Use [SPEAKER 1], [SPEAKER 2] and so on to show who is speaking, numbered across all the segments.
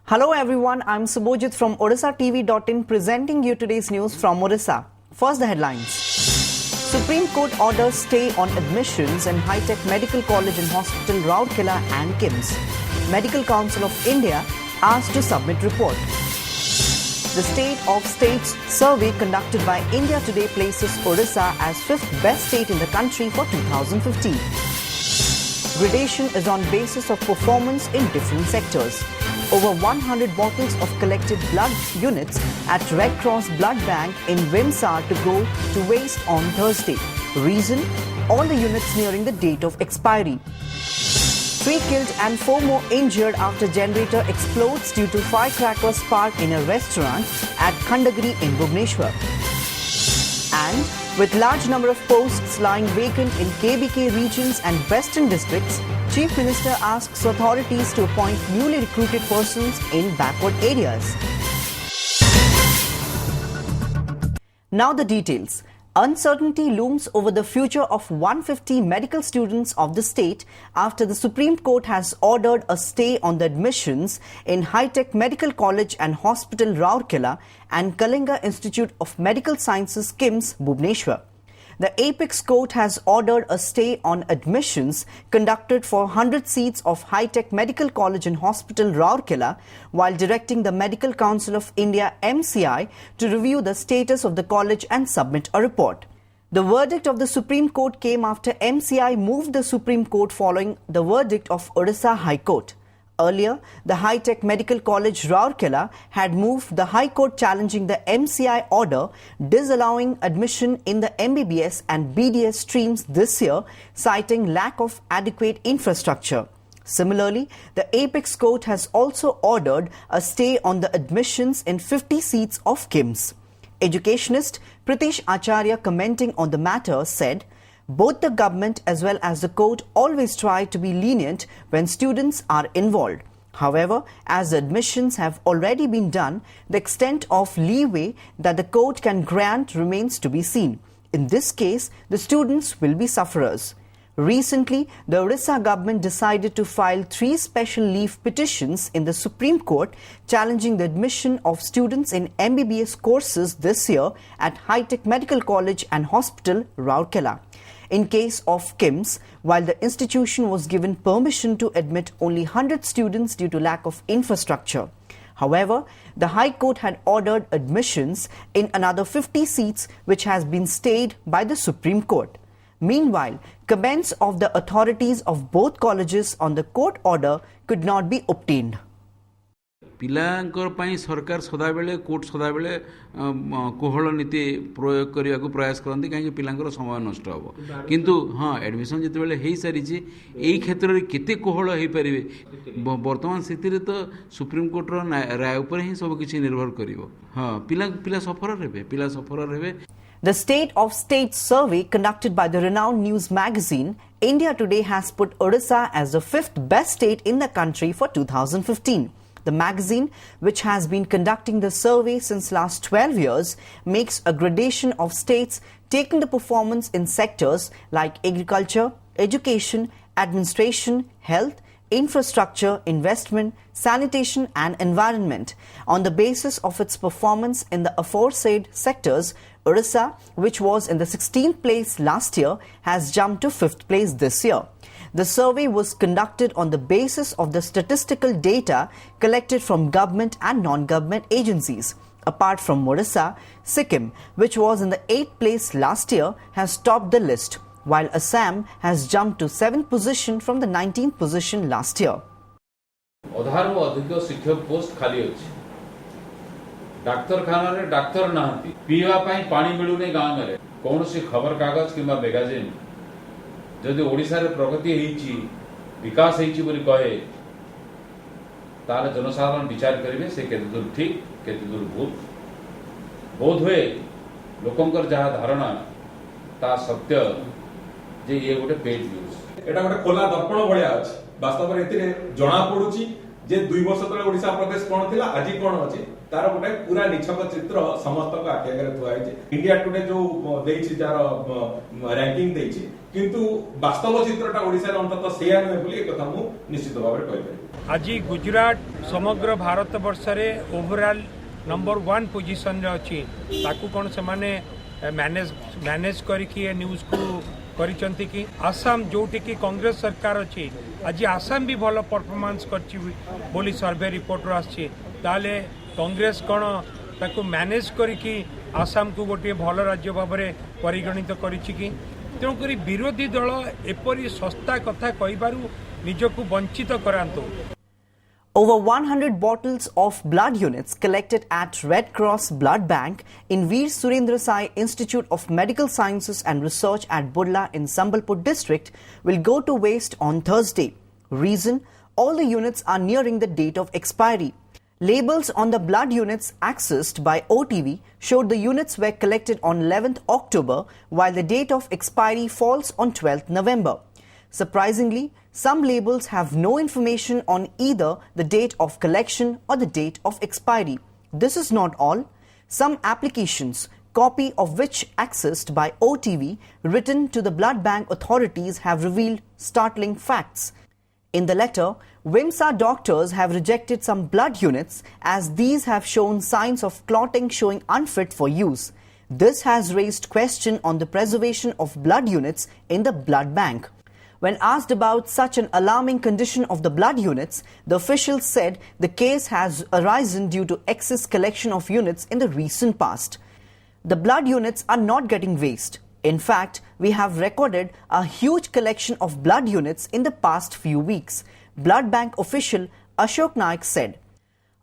[SPEAKER 1] Hello everyone, I'm Subhojit from OrissaTV.in presenting you today's news from Orissa. First the headlines. Supreme Court orders stay on admissions in High-Tech Medical College and Hospital Rourkela and KIMS. Medical Council of India asked to submit report. The State of States survey conducted by India Today places Orissa as 5th best state in the country for 2015. Gradation is on basis of performance in different sectors. Over 100 bottles of collected blood units at Red Cross Blood Bank in Vimsar to go to waste on Thursday. Reason? All the units nearing the date of expiry. 3 killed and 4 more injured after generator explodes due to firecracker spark in a restaurant at Khandagiri in Bhubaneswar. And with large number of posts lying vacant in KBK regions and western districts, Chief Minister asks authorities to appoint newly recruited persons in backward areas. Now the details. Uncertainty looms over the future of 150 medical students of the state after the Supreme Court has ordered a stay on the admissions in High-Tech Medical College and Hospital Rourkela and Kalinga Institute of Medical Sciences KIMS, Bhubaneswar. The Apex Court has ordered a stay on admissions conducted for 100 seats of High-Tech Medical College and Hospital Rourkela while directing the Medical Council of India MCI to review the status of the college and submit a report. The verdict of the Supreme Court came after MCI moved the Supreme Court following the verdict of Orissa High Court. Earlier, the High-Tech Medical College Rourkela had moved the High Court challenging the MCI order disallowing admission in the MBBS and BDS streams this year, citing lack of adequate infrastructure. Similarly, the Apex Court has also ordered a stay on the admissions in 50 seats of KIMS. Educationist Pritish Acharya, commenting on the matter, said, "Both the government as well as the court always try to be lenient when students are involved. However, as the admissions have already been done, the extent of leeway that the court can grant remains to be seen. In this case, the students will be sufferers." Recently, the Orissa government decided to file 3 special leave petitions in the Supreme Court challenging the admission of students in MBBS courses this year at High-Tech Medical College and Hospital, Rourkela. In case of KIMS, while the institution was given permission to admit only 100 students due to lack of infrastructure. However, the High Court had ordered admissions in another 50 seats which has been stayed by the Supreme Court. Meanwhile, comments of the authorities of both colleges on the court order could not be obtained.
[SPEAKER 2] पिलांकर पाई सरकार सदाबेले court सदाबेले कोहल नीति प्रयोग करने को प्रयास करते कहीं पिलांकर समय नष्ट हम किंतु हाँ एडमिशन जिते बेले हो सारी यही क्षेत्र में केते कोहल हो पारे वर्तमान स्थिति तो सुप्रीम कोर्टर राय उपर ही सब किसी निर्भर करिवो हाँ पिला सफर हेबे
[SPEAKER 1] The State of States survey conducted by the renowned news magazine India Today has put Orissa as the 5th best state in the country for 2015. The magazine, which has been conducting the survey since last 12 years, makes a gradation of states taking the performance in sectors like agriculture, education, administration, health, infrastructure, investment, sanitation and environment. On the basis of its performance in the aforesaid sectors, Orissa, which was in the 16th place last year, has jumped to 5th place this year. The survey was conducted on the basis of the statistical data collected from government and non-government agencies. Apart from Orissa, Sikkim, which was in the 8th place last year, has topped the list, while Assam has jumped to 7th position from the 19th position last year.
[SPEAKER 3] अधारु अधिक शिक्षक post खाली अछि डाक्तरखाना रे doctor नाहंती पीवा पई पानी मिलुने गांव रे कोनोसी खबर कागज किबा मैगजीन जदि ओडिसा रे प्रगति हेछि विकास हेछि बोली कहे तार जनसाधारण विचार करिवे से केते दूर ठीक केते दूर भूल बोध हुए लोकंकर जहा धारणा ता सत्य जे ये गोटे पेज न्यूज
[SPEAKER 4] एटा गोटे खोला दर्पण भलिया अछि वास्तव रे एतिरे जणा पडुची जे 2 वर्ष तले ओडिसा प्रदेश कोन थिला आजि कोन अछि तार गोटे पूरा निछक चित्र समस्त को आखे आगे थुआ है इंडिया टुडे जो देछि जार रैंकिंग देछि किंतु वास्तव चित्रटा ओडिसा रे अंतत सेया नै बोली एक कथा मु निश्चित भाबरे कहबै।
[SPEAKER 5] आज गुजरात समग्र भारत वर्ष रे ओवरऑल नंबर 1 पोजीशन रे अछि ताकू कोन से माने मैनेज करके न्यूज को करिसंती कि आसाम जोटी की कांग्रेस सरकार अछि आज आसाम भी भलो परफॉर्मेंस करछि बोली सर्वे रिपोर्ट आछि ताले कांग्रेस कोन ताकू मैनेज करके आसाम को गोटे भल राज्य भाव में परिगणित करिछि कि तेणुकरी विरोधी दल एपरी सस्ता कथा कहिबारु निजको वंचित करांतो।
[SPEAKER 1] Over 100 bottles of blood units collected at Red Cross Blood Bank in Veer Surendra Sai Institute of Medical Sciences and Research at Budla in Sambalpur district will go to waste on Thursday. Reason: all the units are nearing the date of expiry. Labels on the blood units accessed by OTV showed the units were collected on 11th October while the date of expiry falls on 12th November. Surprisingly, some labels have no information on either the date of collection or the date of expiry. This is not all. Some applications, copy of which accessed by OTV, written to the blood bank authorities have revealed startling facts. In the letter, Vimsa doctors have rejected some blood units as these have shown signs of clotting showing unfit for use. This has raised question on the preservation of blood units in the blood bank. When asked about such an alarming condition of the blood units, the officials said the case has arisen due to excess collection of units in the recent past. The blood units are not getting waste. In fact, we have recorded a huge collection of blood units in the past few weeks, blood bank official Ashok Naik said.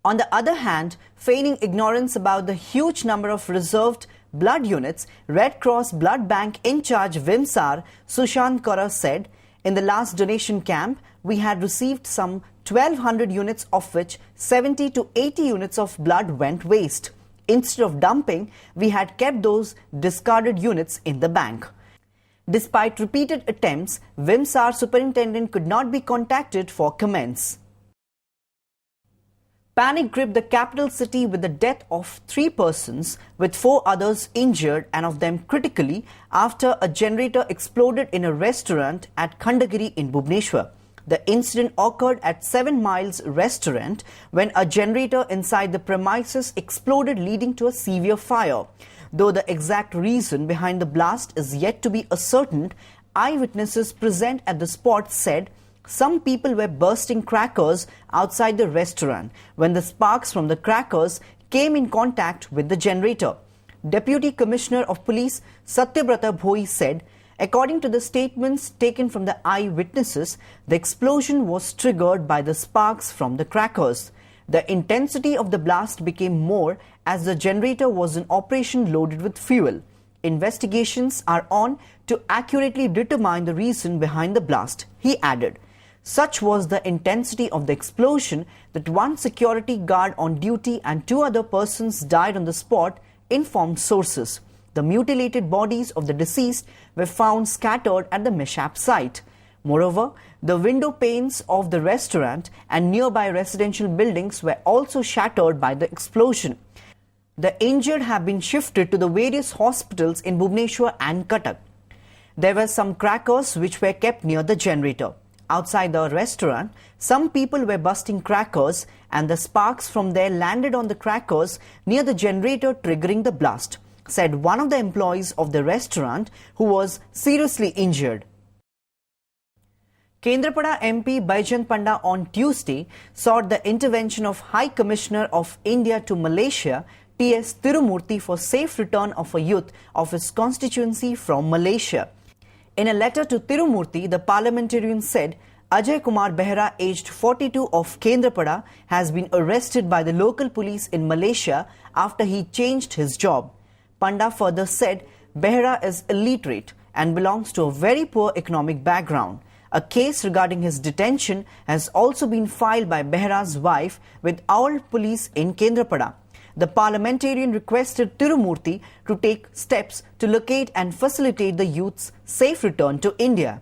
[SPEAKER 1] On the other hand, feigning ignorance about the huge number of reserved blood units, Red Cross Blood Bank in charge Vimsar Sushant Kaura said, in the last donation camp, we had received some 1200 units of which 70 to 80 units of blood went waste. Instead of dumping, we had kept those discarded units in the bank. Despite repeated attempts, Vimsar superintendent could not be contacted for comments. Panic gripped the capital city with the death of 3 persons, with 4 others injured and of them critically after a generator exploded in a restaurant at Khandagiri in Bhubaneswar. The incident occurred at 7 Miles restaurant when a generator inside the premises exploded, leading to a severe fire. Though the exact reason behind the blast is yet to be ascertained, eyewitnesses present at the spot said some people were bursting crackers outside the restaurant when the sparks from the crackers came in contact with the generator. Deputy Commissioner of Police Satyabrata Bhoi said, according to the statements taken from the eyewitnesses, the explosion was triggered by the sparks from the crackers. The intensity of the blast became more as the generator was in operation loaded with fuel. Investigations are on to accurately determine the reason behind the blast, he added. Such was the intensity of the explosion that one security guard on duty and 2 other persons died on the spot, informed sources. The mutilated bodies of the deceased were found scattered at the mishap site. Moreover, the window panes of the restaurant and nearby residential buildings were also shattered by the explosion. The injured have been shifted to the various hospitals in Bhubaneswar and Cuttack. There were some crackers which were kept near the generator. Outside the restaurant, some people were busting crackers and the sparks from there landed on the crackers near the generator, triggering the blast, said one of the employees of the restaurant who was seriously injured. Kendrapada MP Baijan Panda on Tuesday sought the intervention of High Commissioner of India to Malaysia, T.S. Tirumurthy, for safe return of a youth of his constituency from Malaysia. In a letter to Tirumurthy, the parliamentarian said Ajay Kumar Behra, aged 42 of Kendrapada, has been arrested by the local police in Malaysia after he changed his job. Panda further said Behra is illiterate and belongs to a very poor economic background. A case regarding his detention has also been filed by Behra's wife with our police in Kendrapada. The parliamentarian requested Tirumurthy to take steps to locate and facilitate the youth's safe return to India.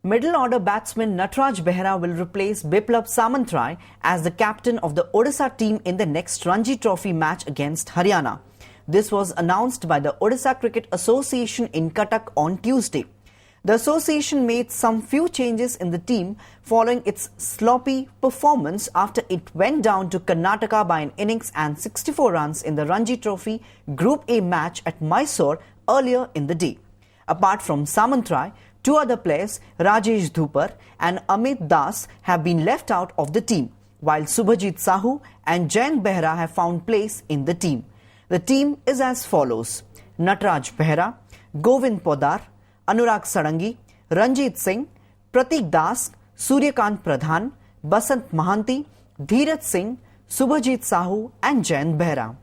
[SPEAKER 1] Middle order batsman Nataraj Behra will replace Biplab Samantrai as the captain of the Odisha team in the next Ranji Trophy match against Haryana. This was announced by the Odisha Cricket Association in Cuttack on Tuesday. The association made some few changes in the team following its sloppy performance after it went down to Karnataka by an innings and 64 runs in the Ranji Trophy Group A match at Mysore earlier in the day. Apart from Samantrai, two other players, Rajesh Dhupar and Amit Das, have been left out of the team, while Subhajit Sahu and Jayant Behra have found place in the team. The team is as follows: Nataraj Behra, Govind Podar, Anurag Sarangi, Ranjit Singh, Pratik Das, Suryakant Pradhan, Basant Mahanti, Dheeraj Singh, Subhajit Sahu and Jayant Behra.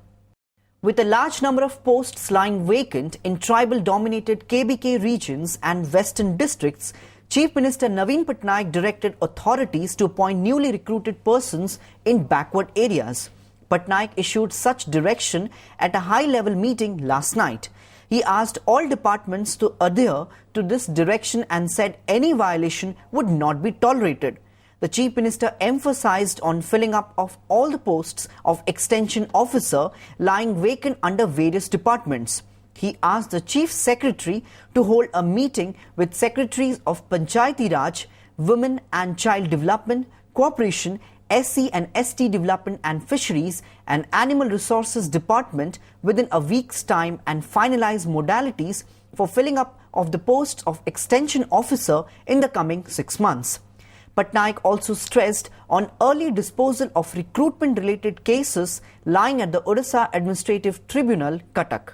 [SPEAKER 1] With a large number of posts lying vacant in tribal-dominated KBK regions and western districts, Chief Minister Naveen Patnaik directed authorities to appoint newly recruited persons in backward areas. Patnaik issued such direction at a high-level meeting last night. He asked all departments to adhere to this direction and said any violation would not be tolerated. The Chief Minister emphasized on filling up of all the posts of Extension Officer lying vacant under various departments. He asked the Chief Secretary to hold a meeting with Secretaries of Panchayati Raj, Women and Child Development, Cooperation, SC and ST Development and Fisheries and Animal Resources Department within a week's time and finalize modalities for filling up of the posts of Extension Officer in the coming 6 months. Patnaik also stressed on early disposal of recruitment-related cases lying at the Odisha Administrative Tribunal, Cuttack.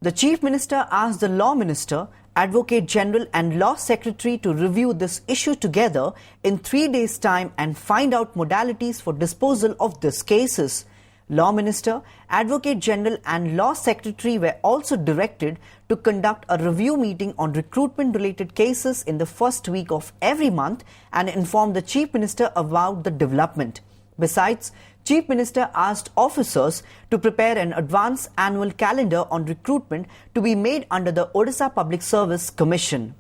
[SPEAKER 1] The Chief Minister asked the Law Minister, Advocate General and Law Secretary to review this issue together in 3 days' time and find out modalities for disposal of these cases. Law Minister, Advocate General and Law Secretary were also directed to conduct a review meeting on recruitment-related cases in the first week of every month and inform the Chief Minister about the development. Besides, Chief Minister asked officers to prepare an advance annual calendar on recruitment to be made under the Odisha Public Service Commission.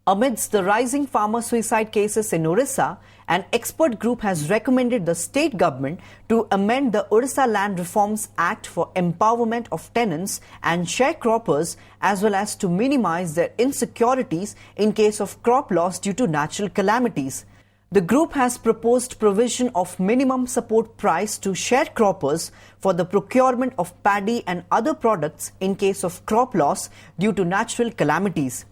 [SPEAKER 1] Amidst the rising farmer suicide cases in Odisha, an expert group has recommended the state government to amend the Odisha Land Reforms Act for empowerment of tenants and sharecroppers as well as to minimize their insecurities in case of crop loss due to natural calamities. The group has proposed provision of minimum support price to sharecroppers for the procurement of paddy and other products in case of crop loss due to natural calamities.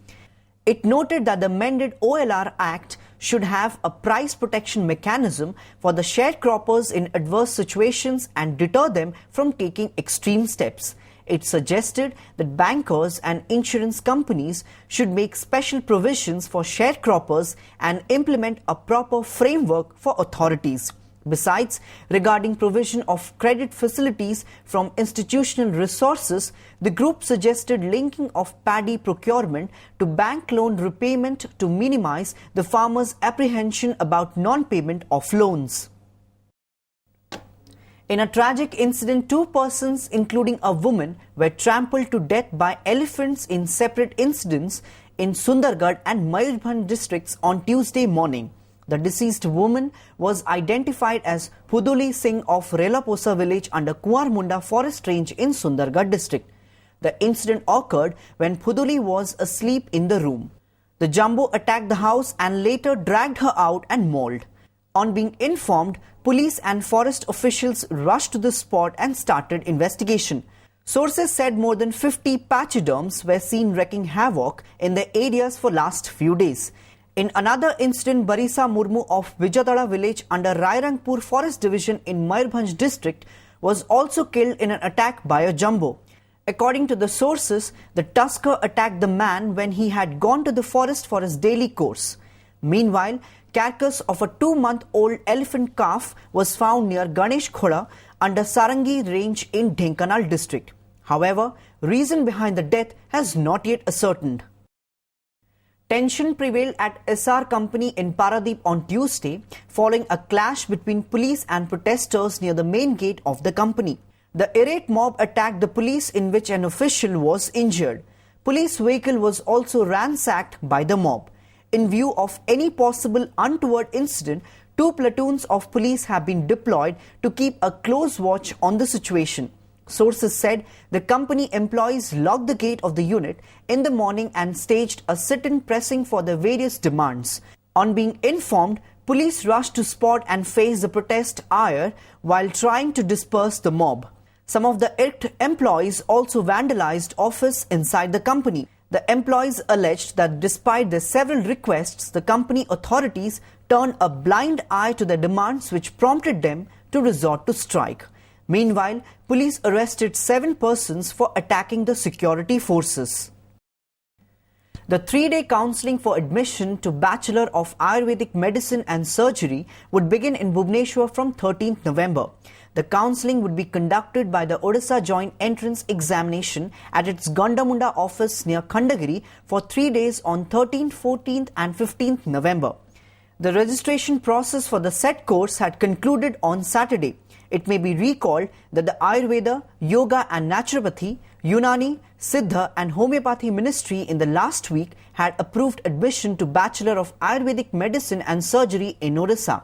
[SPEAKER 1] It noted that the amended OLR Act should have a price protection mechanism for the sharecroppers in adverse situations and deter them from taking extreme steps. It suggested that bankers and insurance companies should make special provisions for sharecroppers and implement a proper framework for authorities. Besides, regarding provision of credit facilities from institutional resources, the group suggested linking of paddy procurement to bank loan repayment to minimize the farmers' apprehension about non-payment of loans. In a tragic incident, 2 persons, including a woman, were trampled to death by elephants in separate incidents in Sundargarh and Mayurbhanj districts on Tuesday morning. The deceased woman was identified as Puduli Singh of Relaposa village under Kuarmunda forest range in Sundargarh district. The incident occurred when Puduli was asleep in the room. The jumbo attacked the house and later dragged her out and mauled. On being informed, police and forest officials rushed to the spot and started investigation. Sources said more than 50 pachyderms were seen wreaking havoc in the areas for last few days. In another incident, Barisa Murmu of Vijatara village under Rairangpur Forest Division in Mayurbhanj district was also killed in an attack by a jumbo. According to the sources, the tusker attacked the man when he had gone to the forest for his daily course. Meanwhile, carcass of a 2-month-old elephant calf was found near Ganesh Khoda under Sarangi range in Dhenkanal district. However, reason behind the death has not yet ascertained. Tension prevailed at SR Company in Paradeep on Tuesday following a clash between police and protesters near the main gate of the company. The irate mob attacked the police in which an official was injured. Police vehicle was also ransacked by the mob. In view of any possible untoward incident, 2 platoons of police have been deployed to keep a close watch on the situation. Sources said the company employees locked the gate of the unit in the morning and staged a sit-in pressing for their various demands. On being informed, police rushed to spot and face the protest ire while trying to disperse the mob. Some of the irked employees also vandalized office inside the company. The employees alleged that despite their several requests, the company authorities turned a blind eye to their demands, which prompted them to resort to strike. Meanwhile, police arrested 7 persons for attacking the security forces. The 3-day counselling for admission to Bachelor of Ayurvedic Medicine and Surgery would begin in Bhubaneswar from 13th November. The counselling would be conducted by the Odisha Joint Entrance Examination at its Gondamunda office near Khandagiri for 3 days on 13th, 14th and 15th November. The registration process for the set course had concluded on Saturday. It may be recalled that the Ayurveda, Yoga and Naturopathy, Unani, Siddha and Homeopathy Ministry in the last week had approved admission to Bachelor of Ayurvedic Medicine and Surgery in Odisha.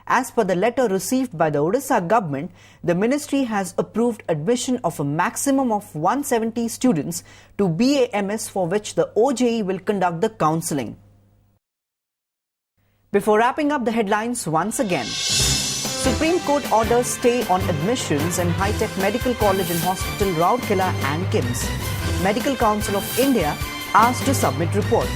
[SPEAKER 1] As per the letter received by the Odisha government, the ministry has approved admission of a maximum of 170 students to BAMS, for which the OJE will conduct the counselling. Before wrapping up the headlines once again, Supreme Court orders stay on admissions in High-Tech Medical College and Hospital Rourkela and KIMS. Medical Council of India asked to submit report.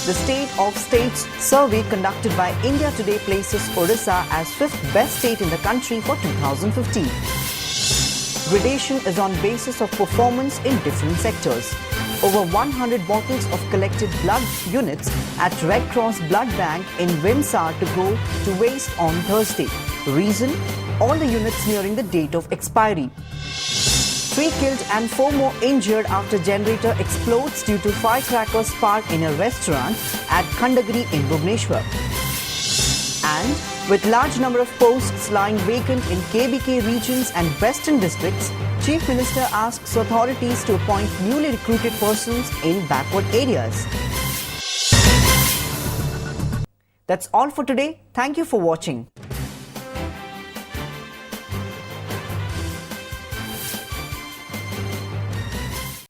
[SPEAKER 1] The State of States survey conducted by India Today places Odisha as 5th best state in the country for 2015. Gradation is on basis of performance in different sectors. Over 100 bottles of collected blood units at Red Cross Blood Bank in Vimsar to go to waste on Thursday. Reason? All the units nearing the date of expiry. 3 killed and 4 more injured after generator explodes due to firecrackers spark in a restaurant at Khandagiri in Bhubaneswar. And with large number of posts lying vacant in KBK regions and western districts, Chief Minister asks authorities to appoint newly recruited persons in backward areas. That's all for today. Thank you for watching.